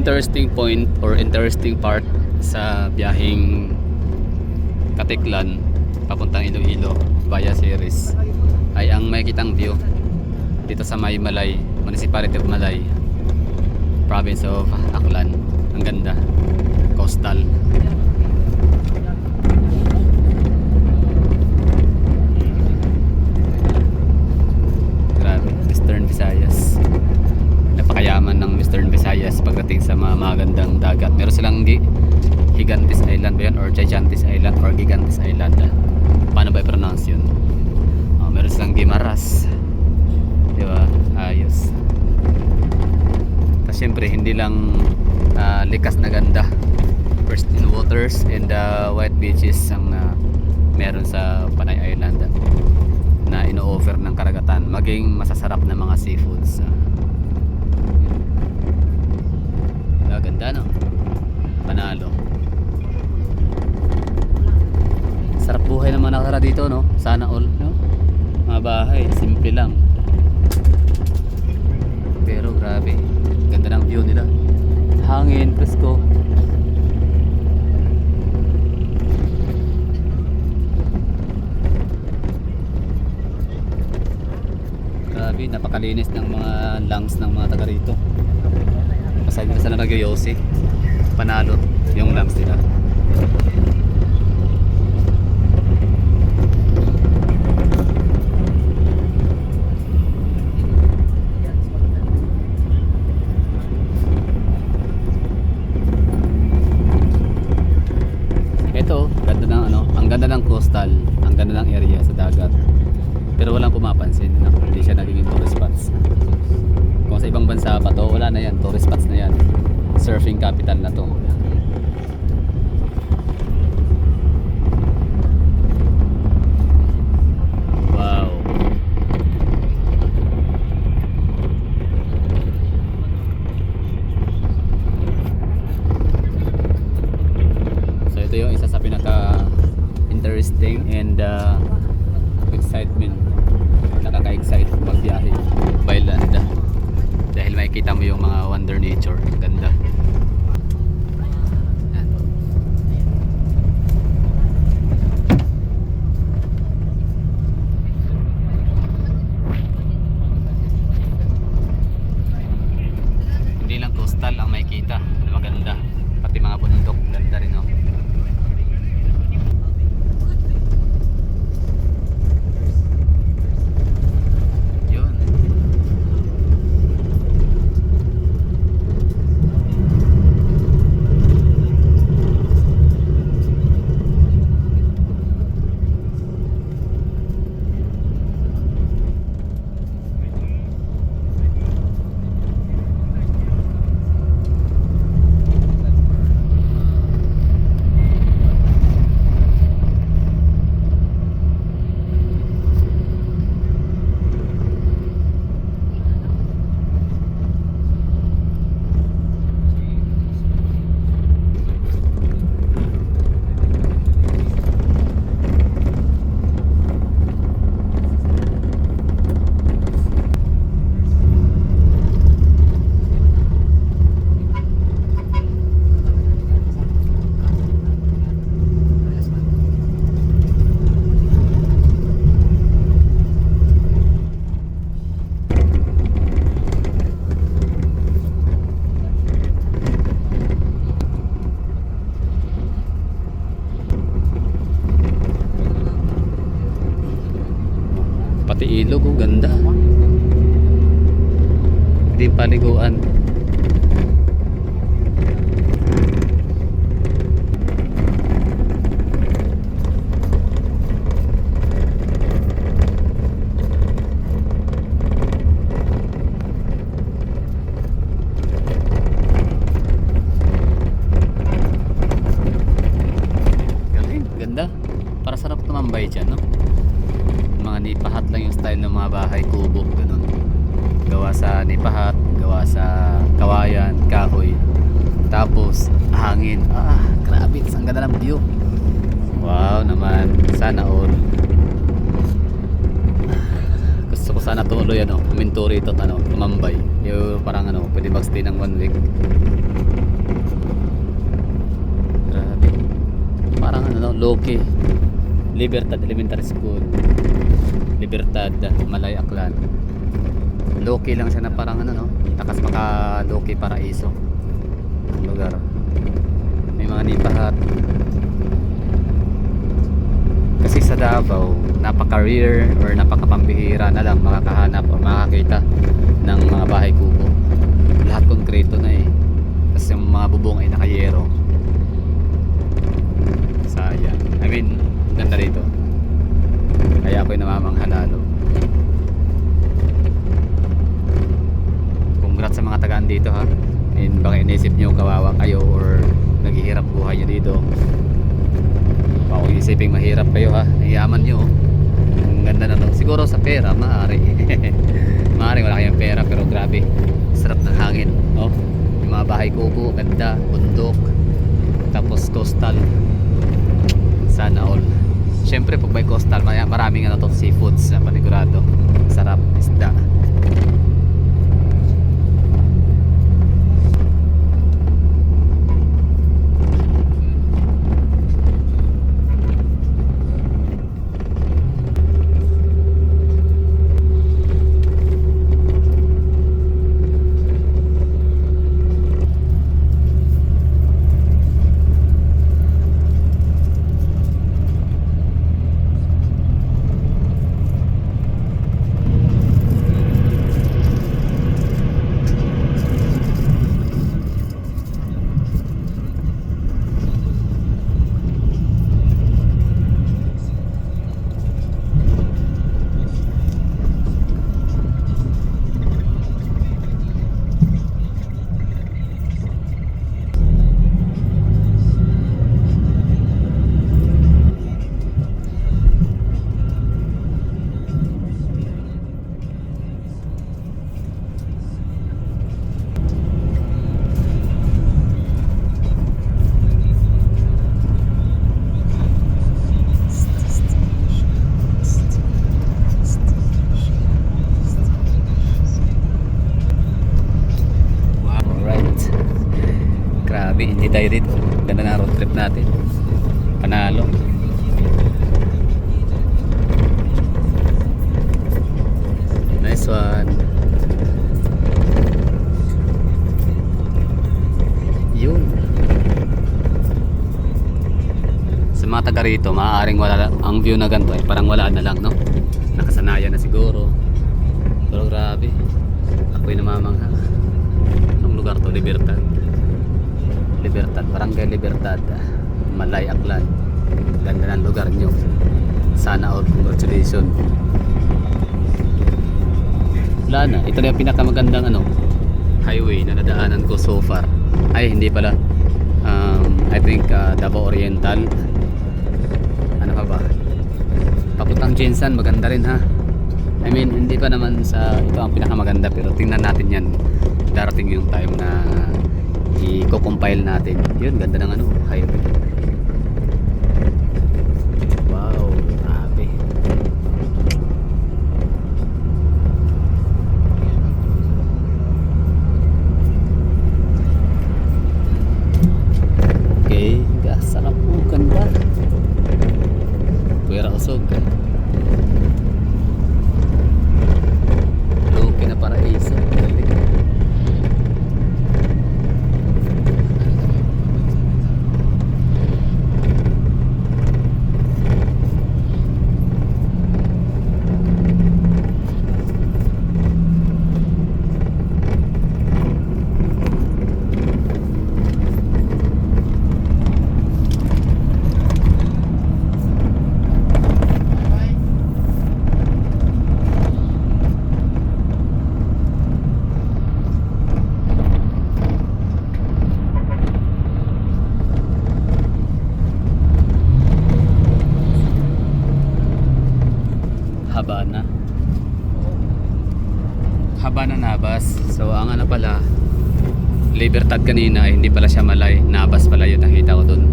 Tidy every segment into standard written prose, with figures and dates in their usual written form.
interesting point or interesting part sa biyaheng Katiklan papuntang Iloilo via Ceres ay ang makikitang view dito sa may Malay, Municipality of Malay, Province of Aklan. Ang ganda, coastal. Grabe, Western Visayas. Napakayaman ng Western Visayas pagdating sa mga magandang dagat. Meron silang Gigantes Island ba yan? Or Gigantes Island or Gigantes Island. Paano ba i-pronounce yun? Meron silang Guimaras, diba? Ayos. Tapos syempre hindi lang likas na ganda, pristine waters and white beaches ang meron sa Panay Island na ino-offer ng karagatan, maging masasarap na mga seafoods. Ganda, no? Panalo. Sarap buhay ng mga nakatira dito, no? Sana all, no? Mga bahay, simple lang. Pero grabe, ganda ng view nila. Hangin, presko. Grabe, napakalinis ng mga lungs ng mga taga rito. Aside nila sa nagyoyosi, panalo yung lungs nila. Ito, ganda ng ang ganda ng coastal, ang ganda ng area sa dagat. Pero walang pumapansin, no? Hindi siya nagiging tourist spots. Kung sa ibang bansa pa to, wala na yan, tourist spots na yan. Surfing capital na to. Wow. So ito yung isa sa pinaka interesting and excitement, nakaka-excite magbiyahe by land dahil makikita mo yung mga wonder nature. Ganda. Yan. Hindi lang coastal ang makikita, maganda, pati mga bundok, ganda rin, no? Pati ilog, oh, ganda. Hindi paliguan. Galing, ganda. Para sarap tumambay dyan, no? Mga nipahat lang yung style ng mga bahay, kubo, ganun. Gawa sa nipahat, gawa sa kawayan, kahoy. Tapos hangin. Grabe, ang ganda ng view. Wow naman, sana all. gusto ko sana tuloy huminto rito at tumambay. Yung parang pwede magstay ng 1 week. Grabe. Parang low-key. Libertad Elementary School. Libertad, Malay, Aklan. Low-key lang siya na parang takas maka low-key paraiso ang lugar. May mga nipahat. Kasi sa Davao, napaka-rare or napaka-pambihira na lang makakahanap o makakita ng mga bahay kubo. Lahat konkreto na eh. Tapos yung mga bubong ay nakayero. Sayang. I mean, ganda rito. Kaya ako'y namamangha lalo. Congrats sa mga tagaan dito ha. And baka inisip nyo kawawa kayo or naghihirap buhay nyo dito. Baka kung isipin mahirap kayo ha. Nahiyaman nyo. Ang ganda na siguro sa pera, maaari. Maaari wala kayong pera pero grabe. Sarap ng hangin. Oh, yung mga bahay kubo, ganda, bundok. Tapos coastal. Sana all. Siyempre pag may coastal, maraming seafoods na panigurado. Sarap, isda. Hindi tayo dito. Ganda na road trip natin. Panalo. Nice one. Yun. Sa mga taga rito, maaaring wala ang view na ganito ay parang wala na lang, no? Nakasanayan na siguro. Pero grabe. Ako'y namamangha. Ang lugar to, Libertad. Libertad, Barangay Libertad, Malay, Aklan. Ganda ng lugar nyo. Sana all, congratulations. Wala na, ito na yung pinakamagandang highway na nadaanan ko so far. Ay, hindi pala. I think Davao Oriental. Ano pa ba? Papuntang Jinsan, maganda rin ha. I mean, hindi pa naman ito ang pinakamaganda pero tingnan natin yan. Darating yung time na i-compile natin. Yun, ganda ng highway. Wow, grabe. Okay, sarap po, ganda. Pwera usog. Loki na paraiso. Haba na Nabas. So ang pala Libertad kanina hindi pala siya Malay, Nabas pala yun nakita ko dun.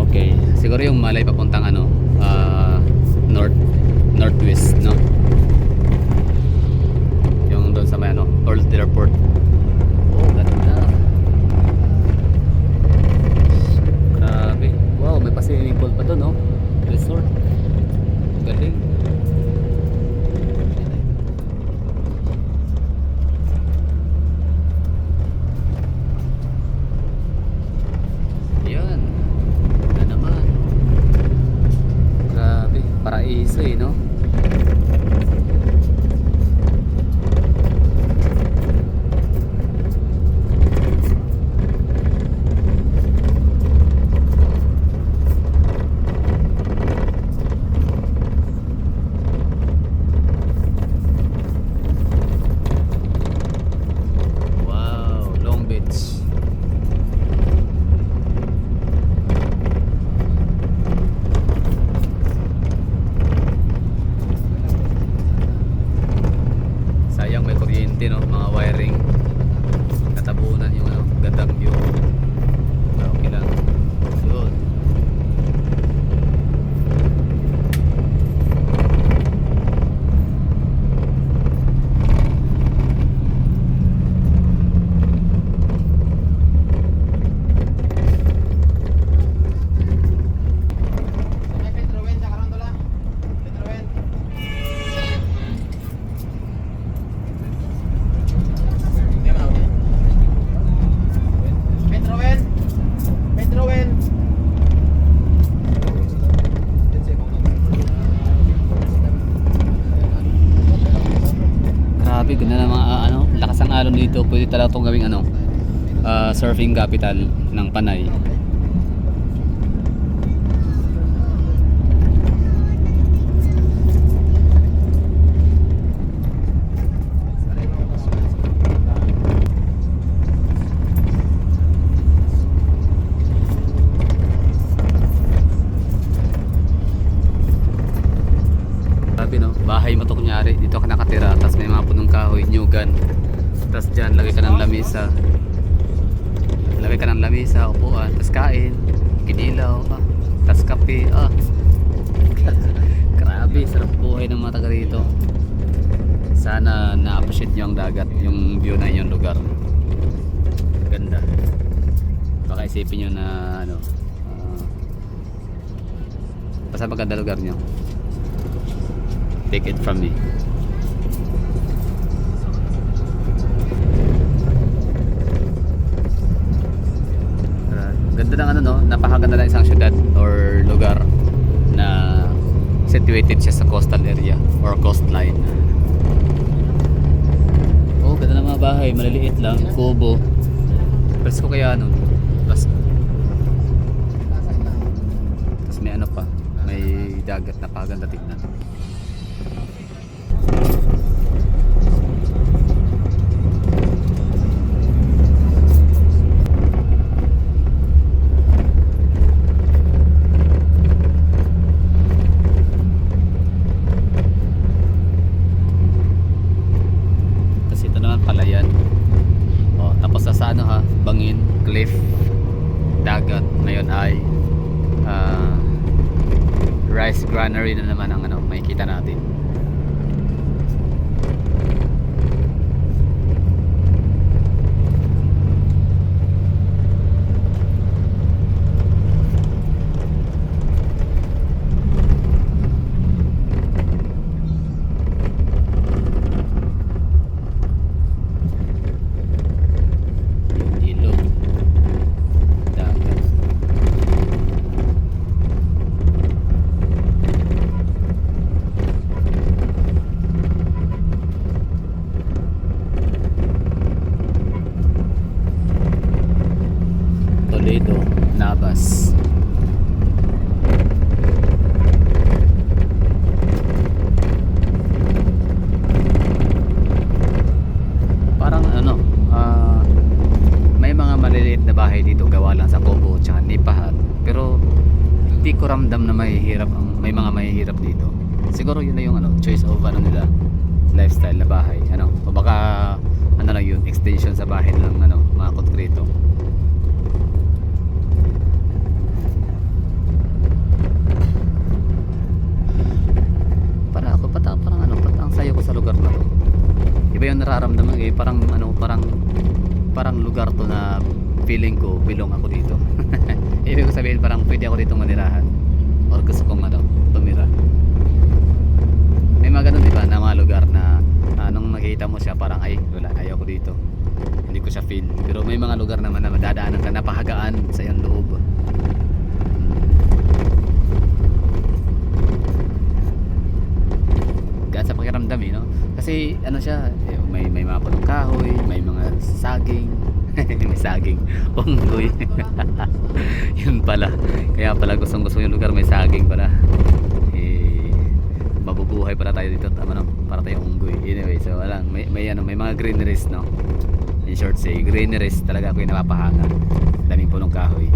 Okay, siguro yung Malay papuntang north. northwest, no? Yung doon sa may ano, Old Airport. Oh, ganda. Grabe. Wow, may pa-swimming pool pa doon, no? Resort. Galing. Yan. Na naman. Grabe. Paraiso eh, no? Wow, Long Beach. Sayang may kuryente, no? Mga wiring. Katabunan yung ano, gandang view. Pero okay lang. Yun. Grabe, ganda na mga ano, lakas ang alon dito. Pwede talaga itong gawing ano, surfing capital ng Panay. Grabe, no? Bahay mo to kunyari, dito ka nakatira, tapos may mga punong kahoy, nyugan. Tapos dyan, lagay ka ng lamisa. Lagay ka ng lamisa, upuan, tapos kain, kinilaw, tapos kape, Grabe, sarap buhay ng mga taga rito. Sana na-appreciate nyo ang dagat, yung view na inyong lugar. Ganda. Baka isipin nyo na ano, basta maganda lugar nyo. Take it from me. Ganda ng ano, no? Napakaganda ng isang syudad or lugar na situated siya sa coastal area or coastline. Oh, ganda ng mga bahay, maliliit lang, kubo. Presko kaya nun. Presko. Tapos may ano pa, may dagat na paganda tignan. Palayan. Oh, tapos sa ano ha, Bangin, Cliff, dagat. Ngayon ay rice granary na naman ang ano, makikita natin. Toledo, Navas. Parang ano, may mga maliliit na bahay dito gawa lang sa Cobo at Nipahat. Pero hindi ko ramdam na may mga mahihirap dito. Siguro yun na yung ano, choice of ano nila, lifestyle na bahay. Ano, o baka ano lang yun, extension sa bahay ng ano, mga konkreto. na to. Iba yung nararamdaman eh, parang ano, parang lugar to na feeling ko belong ako dito. Ibig ko sabihin parang pwede ako dito manirahan or gusto kong ano, tumira. May mga ganun diba na mga lugar na nung nakikita mo siya parang ay wala, ayaw ko dito, hindi ko siya feel. Pero may mga lugar naman na madadaanan ka napahagaan sa iyong loob. Gaan sa pakiramdam eh, no? Kasi ano siya, may mga punong kahoy, may mga saging. May saging, unggoy. Yun pala, kaya pala gustong yung lugar may saging pala. Mabubuhay pala tayo dito, tama no? Para tayong unggoy. Anyway, so walang may mga greeneries, no? In short say, greeneries talaga ako yung napapahanga. Daming punong kahoy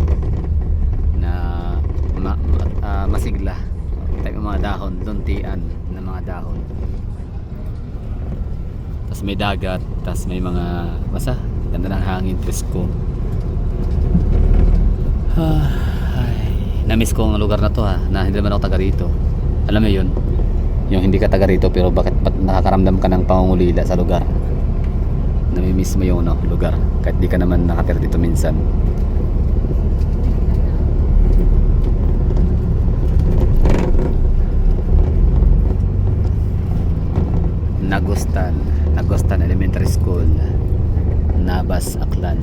na masigla. Type ng mga dahon, luntian ng mga dahon. Tapos may dagat, tapos may mga basta, ganda ng hangin, presko. Na-miss ko ang lugar na to na hindi naman ako taga rito. Alam mo yun? Yung hindi ka taga rito pero ba't nakakaramdam ka ng pangungulila sa lugar. Nami-miss mo yung lugar kahit di ka naman nakatira dito minsan. Nagostan Elementary School, Nabas, Aklan.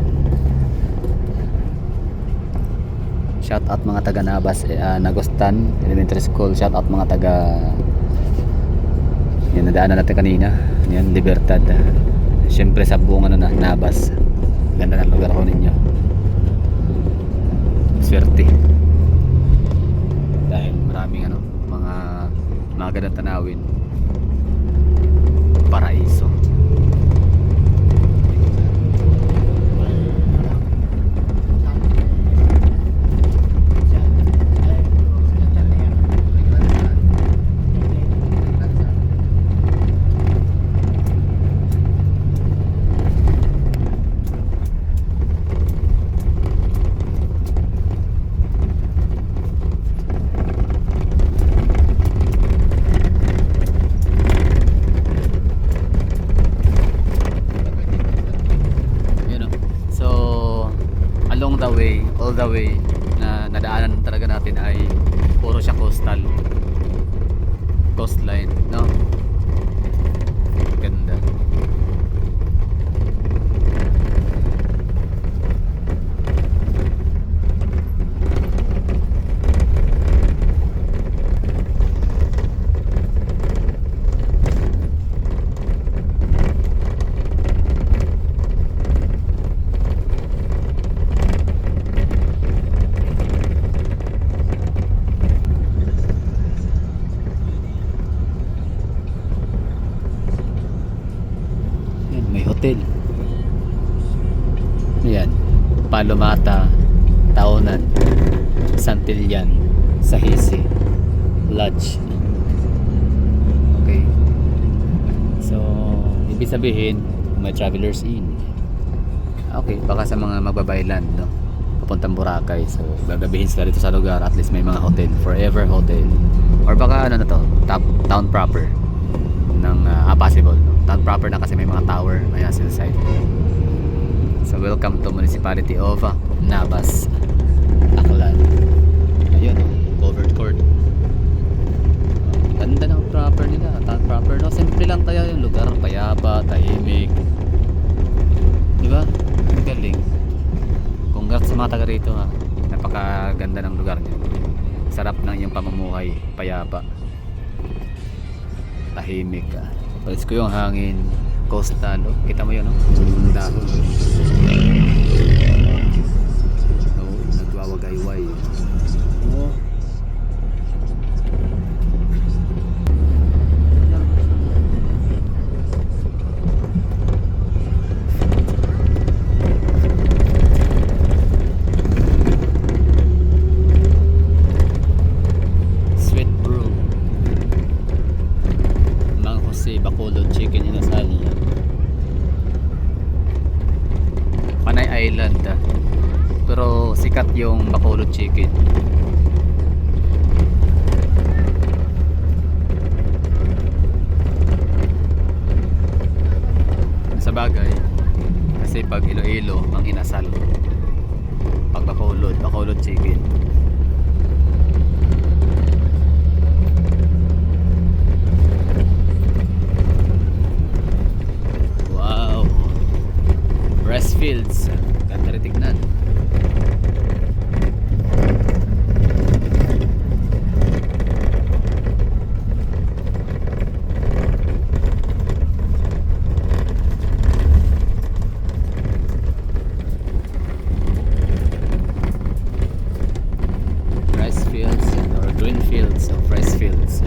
Shout out mga taga Nabas, Nagostan Elementary School. Shout out mga taga yan, nadaanan natin kanina. Yan, Libertad. Siyempre sa buong Nabas. Ganda ng lugar ko ninyo. Swerte. Dahil maraming mga gandang tanawin. Paraiso. All the way na nadaanan talaga natin ay puro siya coastline, no? Ganda. Hotel. Ayan, Palomata, Taonan, Santillan, Sahisi, Lodge. Okay. So, ibig sabihin, may Travelers Inn. Okay, baka sa mga magbabaylan, no? Papuntang Boracay. So, gagabihin sila dito sa lugar. At least may mga hotel, Forever Hotel. Or baka ano na to, town proper ng possible, no? Town proper na kasi may mga tower, may hillside. So welcome to Municipality of Nabas, Aklan. Ayun, covered court. Ganda ng proper nila, town proper, no? Simple lang tayo yung lugar, payapa, tahimik. Diba? Ang galing. Congrats sa mga taga rito, ha. Napakaganda ng lugar niyo. Sarap ng iyong pamumuhay, payapa, tahimik ka. Palis ko yung hangin, coastal, oh. Kita mo yun, no? Dahon. Nagwawagayway. Oh. Bacolod chicken inasal. Panay Island, pero sikat yung Bacolod chicken. bagay. Kasi pag Iloilo, ang inasal. Pag Bacolod chicken. Wow. Rice fields. Ganda rin tignan. Rice fields or green fields of rice fields.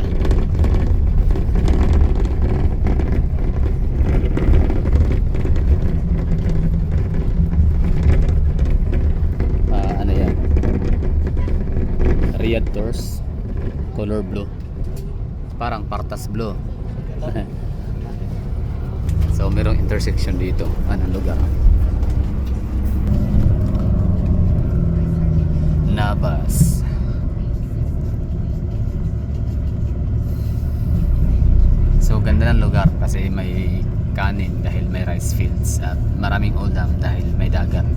Ano yan? Riyadh Tours color blue. Parang Partas blue. So merong intersection dito. Anong lugar? Navas. So ganda ng lugar kasi may kanin dahil may rice fields at maraming ulam dahil may dagat.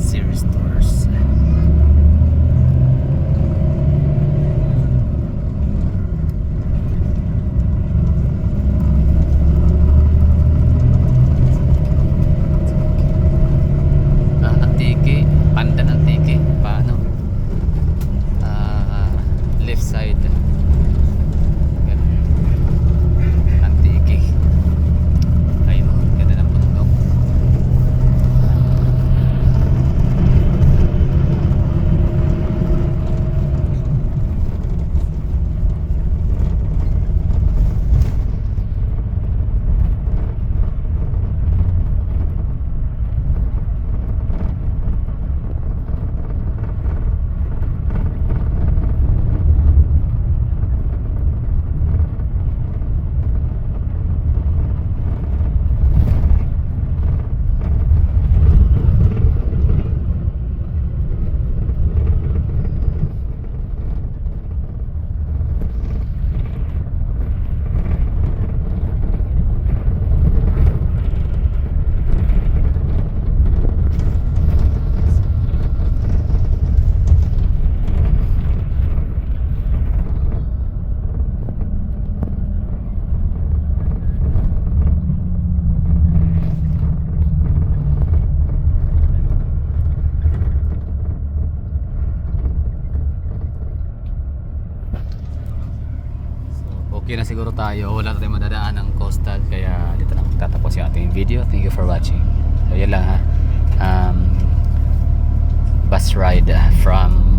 Series stores. Antique, Pandan Antique, paano? Left side. Antique. Ayun, ganda ng bundok. Okay na siguro tayo. Wala tayong madadaan ng coastal. Kaya dito na magtatapos yung ating video. Thank you for watching. So yun lang ha. Bus ride from